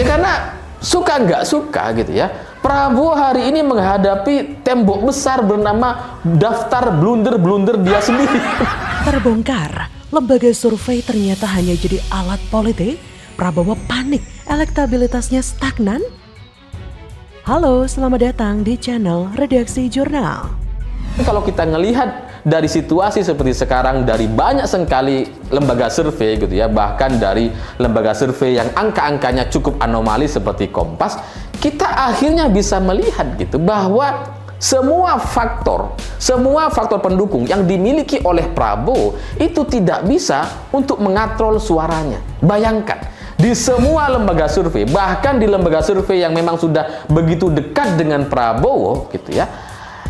Ya karena suka nggak suka gitu ya, Prabowo hari ini menghadapi tembok besar bernama daftar blunder-blunder dia sendiri. Terbongkar, lembaga survei ternyata hanya jadi alat politik. Prabowo panik, elektabilitasnya stagnan. Halo, selamat datang di channel Redaksi Jurnal. Kalau kita ngelihat dari situasi seperti sekarang, dari banyak sekali lembaga survei gitu ya, bahkan dari lembaga survei yang angka-angkanya cukup anomali seperti Kompas, kita akhirnya bisa melihat gitu bahwa semua faktor pendukung yang dimiliki oleh Prabowo itu tidak bisa untuk mengatrol suaranya. Bayangkan, di semua lembaga survei, bahkan di lembaga survei yang memang sudah begitu dekat dengan Prabowo gitu ya,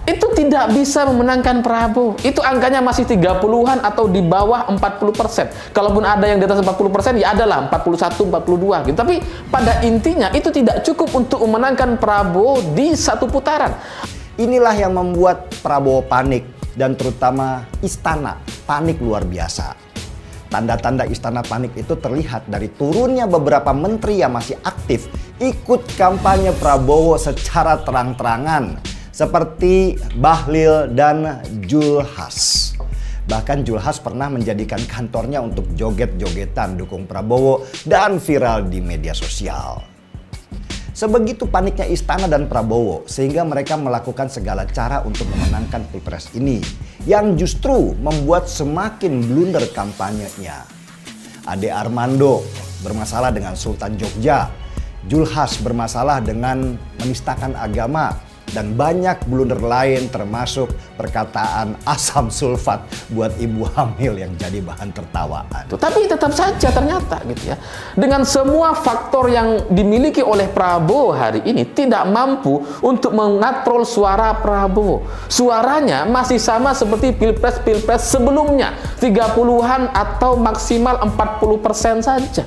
itu tidak bisa memenangkan Prabowo. Itu angkanya masih 30-an atau di bawah 40%. Kalaupun ada yang di atas 40%, ya adalah 41, 42 gitu. Tapi pada intinya itu tidak cukup untuk memenangkan Prabowo di satu putaran. Inilah yang membuat Prabowo panik, dan terutama istana panik luar biasa. Tanda-tanda istana panik itu terlihat dari turunnya beberapa menteri yang masih aktif ikut kampanye Prabowo secara terang-terangan, seperti Bahlil dan Julhas. Bahkan Julhas pernah menjadikan kantornya untuk joget-jogetan dukung Prabowo dan viral di media sosial. Sebegitu paniknya istana dan Prabowo, sehingga mereka melakukan segala cara untuk memenangkan Pilpres ini, yang justru membuat semakin blunder kampanyenya. Ade Armando bermasalah dengan Sultan Jogja, Julhas bermasalah dengan menistakan agama, dan banyak blunder lain termasuk perkataan asam sulfat buat ibu hamil yang jadi bahan tertawaan. Tapi tetap saja ternyata gitu ya, dengan semua faktor yang dimiliki oleh Prabowo hari ini tidak mampu untuk mengatrol suara Prabowo. Suaranya masih sama seperti pilpres-pilpres sebelumnya, 30-an atau maksimal 40% saja.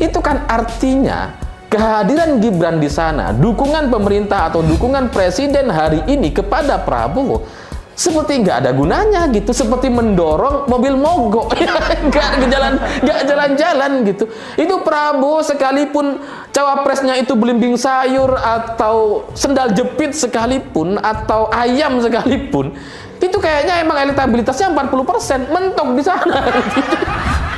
Itu kan artinya kehadiran Gibran di sana, dukungan pemerintah atau dukungan presiden hari ini kepada Prabowo seperti nggak ada gunanya gitu, seperti mendorong mobil mogok, nggak jalan-jalan gitu. Itu Prabowo sekalipun cawapresnya itu belimbing sayur atau sendal jepit sekalipun atau ayam sekalipun, itu kayaknya emang elektabilitasnya 40%, mentok di sana.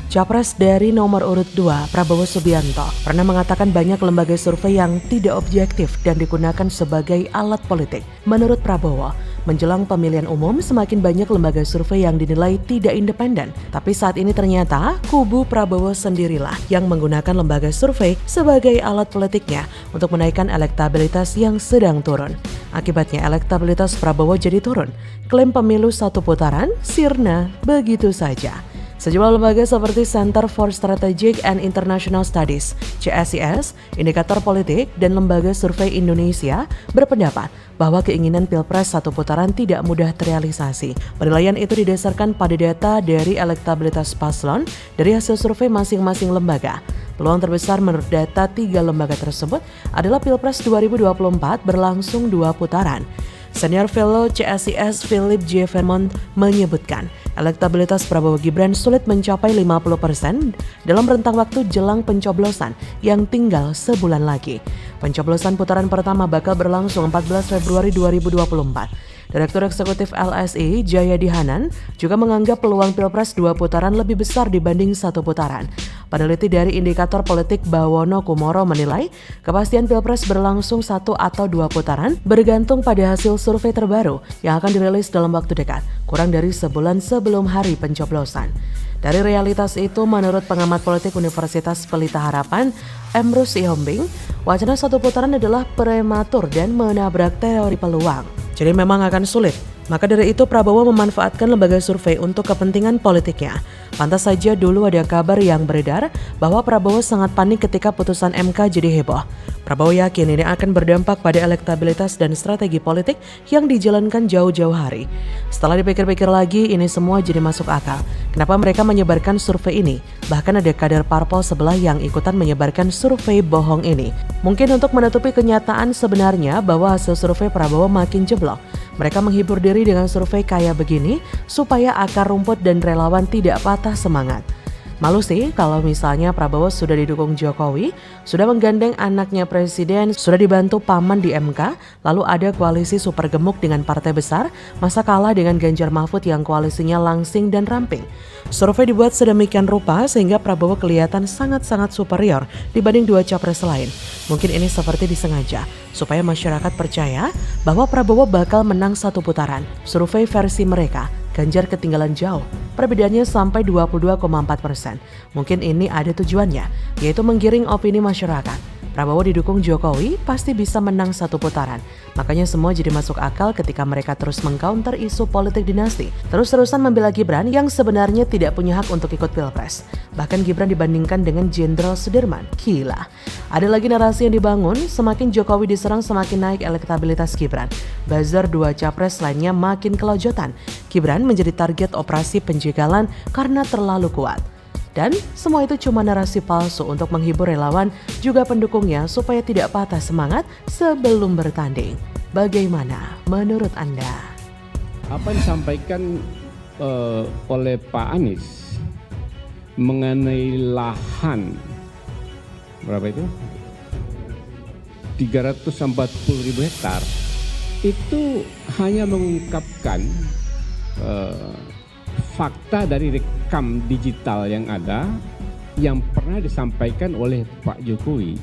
Capres dari nomor urut 2, Prabowo Subianto, pernah mengatakan banyak lembaga survei yang tidak objektif dan digunakan sebagai alat politik. Menurut Prabowo, menjelang pemilihan umum semakin banyak lembaga survei yang dinilai tidak independen. Tapi saat ini ternyata kubu Prabowo sendirilah yang menggunakan lembaga survei sebagai alat politiknya untuk menaikkan elektabilitas yang sedang turun. Akibatnya elektabilitas Prabowo jadi turun. Klaim pemilu satu putaran sirna begitu saja. Sejumlah lembaga seperti Center for Strategic and International Studies, CSIS, Indikator Politik, dan Lembaga Survei Indonesia berpendapat bahwa keinginan Pilpres satu putaran tidak mudah terrealisasi. Penilaian itu didasarkan pada data dari elektabilitas paslon dari hasil survei masing-masing lembaga. Peluang terbesar menurut data 3 lembaga tersebut adalah Pilpres 2024 berlangsung 2 putaran. Senior Fellow CSIS Philip J. Vermont menyebutkan elektabilitas Prabowo Gibran sulit mencapai 50% dalam rentang waktu jelang pencoblosan yang tinggal sebulan lagi. Pencoblosan putaran pertama bakal berlangsung 14 Februari 2024. Direktur Eksekutif LSI Jayadi Hanan juga menganggap peluang Pilpres 2 putaran lebih besar dibanding 1 putaran. Peneliti dari Indikator Politik Bawono Kumoro menilai kepastian Pilpres berlangsung 1 atau 2 putaran bergantung pada hasil survei terbaru yang akan dirilis dalam waktu dekat, kurang dari sebulan sebelum hari pencoblosan. Dari realitas itu, menurut pengamat politik Universitas Pelita Harapan, Emrus Ihombing, wacana 1 putaran adalah prematur dan menabrak teori peluang. Jadi memang akan sulit. Maka dari itu Prabowo memanfaatkan lembaga survei untuk kepentingan politiknya. Pantas saja dulu ada kabar yang beredar bahwa Prabowo sangat panik ketika putusan MK jadi heboh. Prabowo yakin ini akan berdampak pada elektabilitas dan strategi politik yang dijalankan jauh-jauh hari. Setelah dipikir-pikir lagi, ini semua jadi masuk akal. Kenapa mereka menyebarkan survei ini? Bahkan ada kader parpol sebelah yang ikutan menyebarkan survei bohong ini. Mungkin untuk menutupi kenyataan sebenarnya bahwa hasil survei Prabowo makin jeblok. Mereka menghibur diri dengan survei kayak begini supaya akar rumput dan relawan tidak patah semangat. Malu sih kalau misalnya Prabowo sudah didukung Jokowi, sudah menggandeng anaknya presiden, sudah dibantu paman di MK, lalu ada koalisi super gemuk dengan partai besar, masa kalah dengan Ganjar Mahfud yang koalisinya langsing dan ramping. Survei dibuat sedemikian rupa sehingga Prabowo kelihatan sangat-sangat superior dibanding dua capres lain. Mungkin ini seperti disengaja, supaya masyarakat percaya bahwa Prabowo bakal menang satu putaran. Survei versi mereka, Ganjar ketinggalan jauh, perbedaannya sampai 22,4%. Mungkin ini ada tujuannya, yaitu menggiring opini masyarakat. Prabowo didukung Jokowi pasti bisa menang satu putaran. Makanya semua jadi masuk akal ketika mereka terus mengcounter isu politik dinasti. Terus-terusan membela Gibran yang sebenarnya tidak punya hak untuk ikut Pilpres. Bahkan Gibran dibandingkan dengan Jenderal Sudirman. Gila. Ada lagi narasi yang dibangun, semakin Jokowi diserang semakin naik elektabilitas Gibran. Buzzer dua capres lainnya makin kelojotan. Gibran menjadi target operasi penjegalan karena terlalu kuat. Dan semua itu cuma narasi palsu untuk menghibur relawan juga pendukungnya supaya tidak patah semangat sebelum bertanding. Bagaimana menurut Anda? Apa yang disampaikan oleh Pak Anies mengenai lahan berapa itu? 340.000 hektar itu hanya mengungkapkan fakta dari rekam digital yang ada yang pernah disampaikan oleh Pak Jokowi.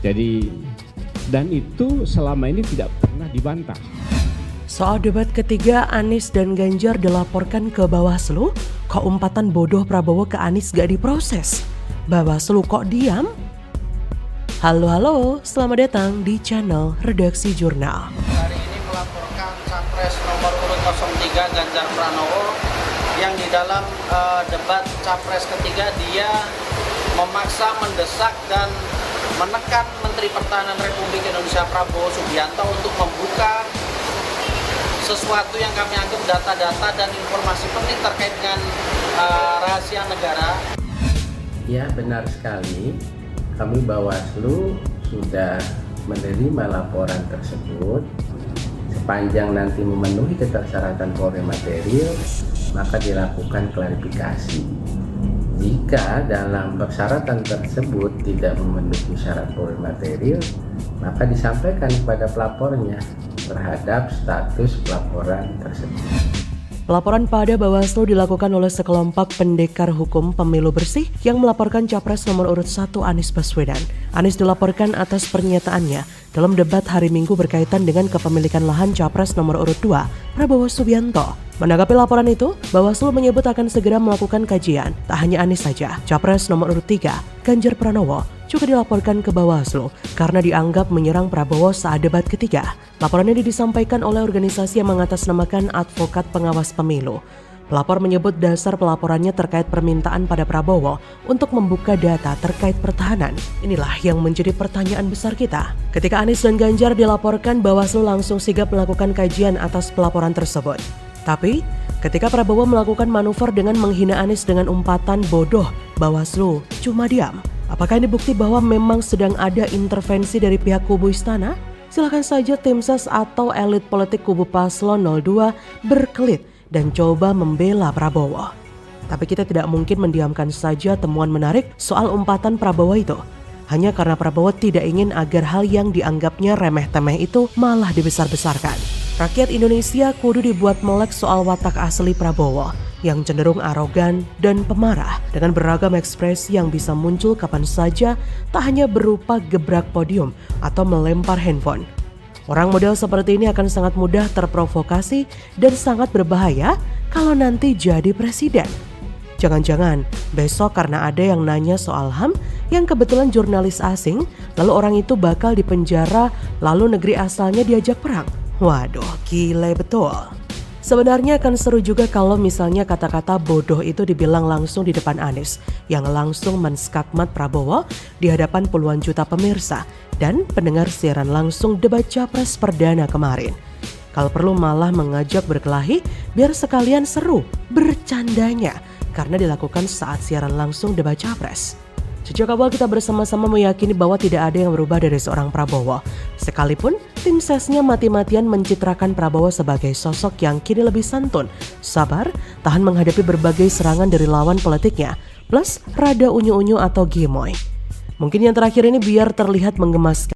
Jadi, dan itu selama ini tidak pernah dibantah. Soal debat ketiga, Anies dan Ganjar dilaporkan ke Bawaslu. Kok umpatan bodoh Prabowo ke Anies gak diproses? Bawaslu kok diam? Halo, selamat datang di channel Redaksi Jurnal. Hari ini melaporkan Capres nomor urut 03 Ganjar Pranowo yang di dalam debat Capres ketiga dia memaksa, mendesak dan menekan Menteri Pertahanan Republik Indonesia Prabowo Subianto untuk membuka sesuatu yang kami anggap data-data dan informasi penting terkait dengan rahasia negara. Ya, benar sekali. Kami Bawaslu sudah menerima laporan tersebut. Sepanjang nanti memenuhi ketersyaratan Polri material, maka dilakukan klarifikasi. Jika dalam persyaratan tersebut tidak memenuhi syarat Polri material, maka disampaikan kepada pelapornya terhadap status pelaporan tersebut. Pelaporan pada Bawaslu dilakukan oleh sekelompok pendekar hukum pemilu bersih yang melaporkan Capres nomor urut 1 Anies Baswedan. Anies dilaporkan atas pernyataannya dalam debat hari Minggu berkaitan dengan kepemilikan lahan Capres nomor urut 2 Prabowo Subianto. Menanggapi laporan itu, Bawaslu menyebut akan segera melakukan kajian. Tak hanya Anies saja, Capres nomor urut 3 Ganjar Pranowo juga dilaporkan ke Bawaslu karena dianggap menyerang Prabowo saat debat ketiga. Laporan ini disampaikan oleh organisasi yang mengatasnamakan Advokat Pengawas Pemilu. Pelapor menyebut dasar pelaporannya terkait permintaan pada Prabowo untuk membuka data terkait pertahanan. Inilah yang menjadi pertanyaan besar kita. Ketika Anies dan Ganjar dilaporkan, Bawaslu langsung sigap melakukan kajian atas pelaporan tersebut. Tapi, ketika Prabowo melakukan manuver dengan menghina Anies dengan umpatan bodoh, Bawaslu cuma diam. Apakah ini bukti bahwa memang sedang ada intervensi dari pihak kubu istana? Silakan saja tim ses atau elit politik kubu Paslon 02 berkelit dan coba membela Prabowo. Tapi kita tidak mungkin mendiamkan saja temuan menarik soal umpatan Prabowo itu. Hanya karena Prabowo tidak ingin agar hal yang dianggapnya remeh-temeh itu malah dibesar-besarkan. Rakyat Indonesia kudu dibuat melek soal watak asli Prabowo yang cenderung arogan dan pemarah dengan beragam ekspresi yang bisa muncul kapan saja, tak hanya berupa gebrak podium atau melempar handphone. Orang model seperti ini akan sangat mudah terprovokasi dan sangat berbahaya kalau nanti jadi presiden. Jangan-jangan besok karena ada yang nanya soal HAM yang kebetulan jurnalis asing, lalu orang itu bakal dipenjara, lalu negeri asalnya diajak perang. Waduh, gile betul. Sebenarnya akan seru juga kalau misalnya kata-kata bodoh itu dibilang langsung di depan Anies yang langsung menskakmat Prabowo di hadapan puluhan juta pemirsa dan pendengar siaran langsung debat Capres perdana kemarin. Kalau perlu malah mengajak berkelahi biar sekalian seru bercandanya karena dilakukan saat siaran langsung debat Capres. Sejak awal kita bersama-sama meyakini bahwa tidak ada yang berubah dari seorang Prabowo. Sekalipun tim sesnya mati-matian mencitrakan Prabowo sebagai sosok yang kini lebih santun, sabar, tahan menghadapi berbagai serangan dari lawan politiknya, plus rada unyu-unyu atau gemoy. Mungkin yang terakhir ini biar terlihat menggemaskan.